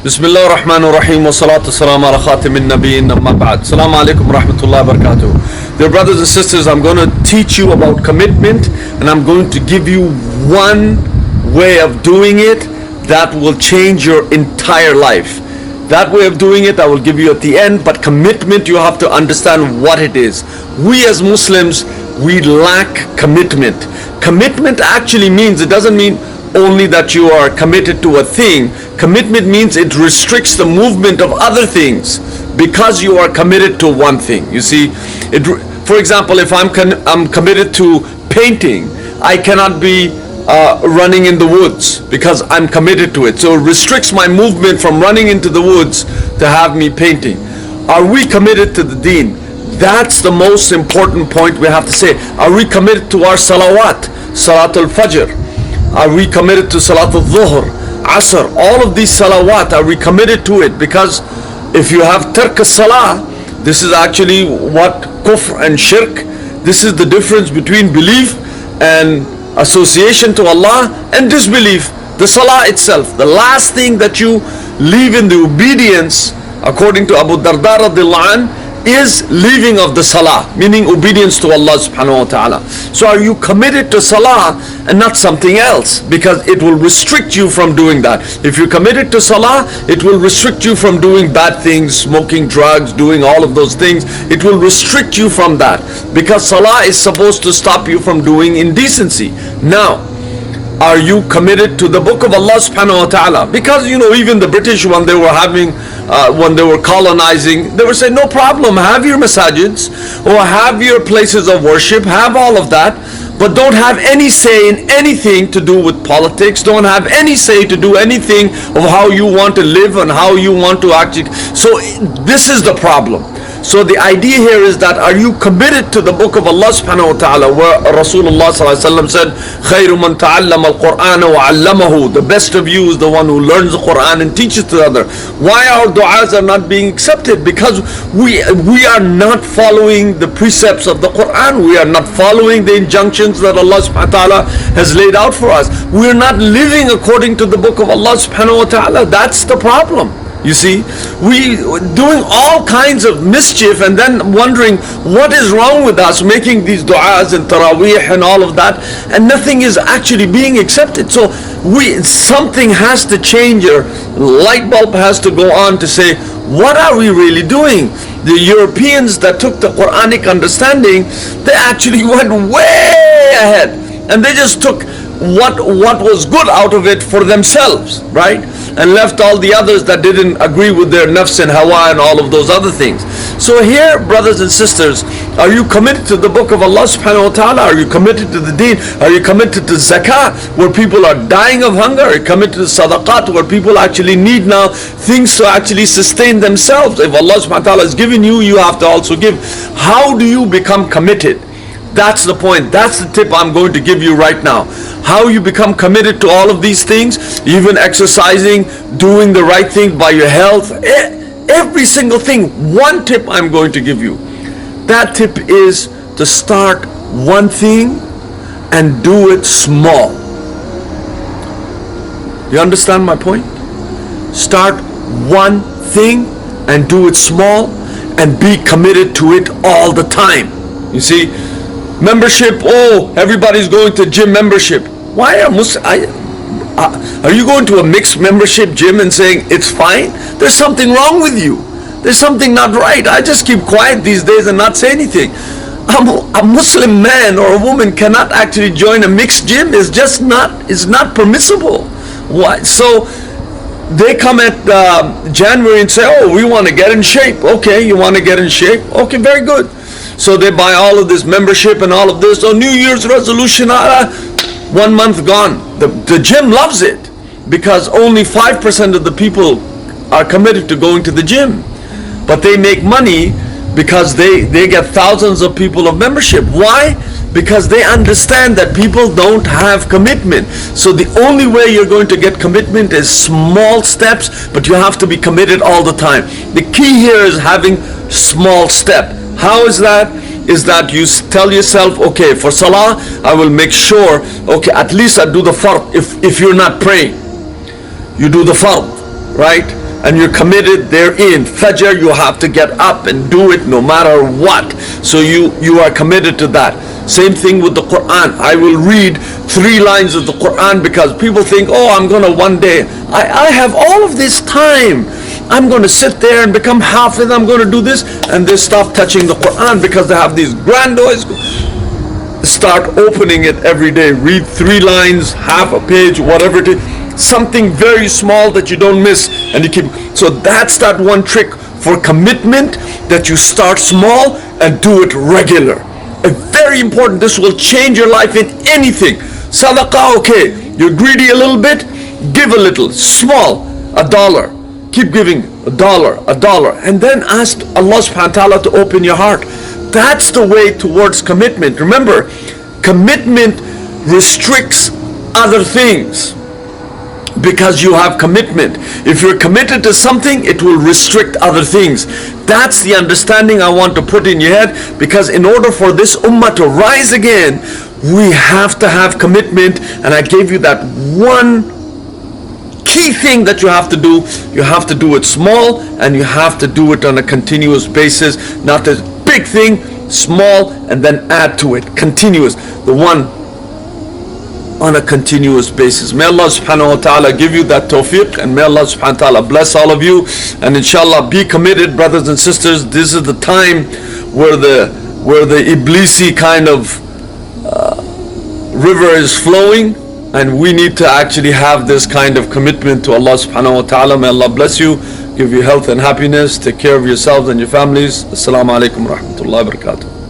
Bismillah ar-Rahman ar-Rahim wa salatu salam ala khatimin nabiyyin amma ba'd. Assalamu alaikum wa rahmatullahi wa barakatuh. Dear brothers and sisters, I'm going to teach you about commitment, and I'm going to give you one way of doing it that will change your entire life. That way of doing it I will give you at the end, but commitment, you have to understand what it is. We as Muslims, we lack commitment. Commitment actually means, it doesn't mean only that you are committed to a thing. Commitment means it restricts the movement of other things because you are committed to one thing. You see, for example, if I'm committed to painting, I cannot be running in the woods because I'm committed to it. So it restricts my movement from running into the woods to have me painting. Are we committed to the deen? That's the most important point we have to say. Are we committed to our salawat, salatul fajr? Are we committed to salatul dhuhr, asr? All of these salawat, are we committed to it? Because if you have tark salah, this is actually what kufr and shirk. This is the difference between belief and association to Allah and disbelief. The salah itself, the last thing that you leave in the obedience, according to Abu Darda radiallahu anh, is leaving of the salah, meaning obedience to Allah subhanahu wa ta'ala. So are you committed to salah and not something else? Because it will restrict you from doing that. If you're committed to salah, it will restrict you from doing bad things, smoking drugs, doing all of those things. It will restrict you from that, because salah is supposed to stop you from doing indecency. Now, are you committed to the book of Allah subhanahu wa ta'ala? Because even the British, when they were colonizing, they were saying, no problem, have your masajids or have your places of worship, have all of that, but don't have any say in anything to do with politics. Don't have any say to do anything of how you want to live and how you want to actually. So this is the problem. So the idea here is that, are you committed to the book of Allah subhanahu wa ta'ala, where Rasulullah sallallahu alaihi wasallam said, خَيْرُ مَنْ تَعَلَّمَ الْقُرْآنَ وَعَلَّمَهُ. The best of you is the one who learns the Quran and teaches to the other. Why our du'as are not being accepted? Because we are not following the precepts of the Quran. We are not following the injunctions that Allah subhanahu wa ta'ala has laid out for us. We are not living according to the book of Allah subhanahu wa ta'ala. That's the problem. You see, we doing all kinds of mischief and then wondering what is wrong with us, making these du'as and taraweeh and all of that, and nothing is actually being accepted. So something has to change. Your light bulb has to go on to say, what are we really doing? The Europeans that took the Quranic understanding, they actually went way ahead, and they just took what was good out of it for themselves, right? And left all the others that didn't agree with their nafs and hawa and all of those other things. So here, brothers and sisters, are you committed to the book of Allah subhanahu wa ta'ala? Are you committed to the deen? Are you committed to zakah, where people are dying of hunger? Are you committed to sadaqat, where people actually need now things to actually sustain themselves? If Allah subhanahu wa ta'ala has given you, you have to also give. How do you become committed? That's the point. That's the tip I'm going to give you right now. How you become committed to all of these things, even exercising, doing the right thing by your health, every single thing. One tip I'm going to give you. That tip is to start one thing and do it small. You understand my point? Start one thing and do it small and be committed to it all the time. You see, membership, everybody's going to gym membership. Why are you going to a mixed membership gym and saying it's fine? There's something wrong with you. There's something not right. I just keep quiet these days and not say anything. A Muslim man or a woman cannot actually join a mixed gym. It's not permissible. Why? So they come at January and say, we want to get in shape. Okay, you want to get in shape? Okay, very good. So they buy all of this membership and all of this. New Year's resolution, 1 month gone. The gym loves it because only 5% of the people are committed to going to the gym. But they make money because they get thousands of people of membership. Why? Because they understand that people don't have commitment. So the only way you're going to get commitment is small steps, but you have to be committed all the time. The key here is having small step. How is that? Is that you tell yourself, okay, for salah, I will make sure, okay, at least I do the fard. If you're not praying, you do the fard, right? and you're committed therein. Fajr, you have to get up and do it no matter what. So you are committed to that. Same thing with the Quran. I will read 3 lines of the Quran because people think, oh, I'm going to one day. I have all of this time. I'm going to sit there and become Hafiz. I'm going to do this. And they stop touching the Quran because they have these grandiose. Start opening it every day. Read 3 lines, half a page, whatever it is. Something very small that you don't miss. And you keep. So that's that one trick for commitment, that you start small and do it regular. Very important. This will change your life in anything. Sadaqah, okay, you're greedy a little bit, give a little, small, $1. Keep giving $1, and then ask Allah subhanahu wa ta'ala to open your heart. That's the way towards commitment. Remember, commitment restricts other things because you have commitment. If you're committed to something, it will restrict other things. That's the understanding I want to put in your head, because in order for this ummah to rise again, we have to have commitment. And I gave you that one key thing that you have to do. You have to do it small, and you have to do it on a continuous basis. Not a big thing, small, and then add to it. Continuous. The one on a continuous basis. May Allah subhanahu wa ta'ala give you that tawfiq, and may Allah subhanahu wa ta'ala bless all of you, and inshallah be committed, brothers and sisters. This is the time where the Iblisi kind of river is flowing, and we need to actually have this kind of commitment to Allah subhanahu wa ta'ala. May Allah bless you, give you health and happiness. Take care of yourselves and your families. Assalamu alaikum wa rahmatullahi wa barakatuh.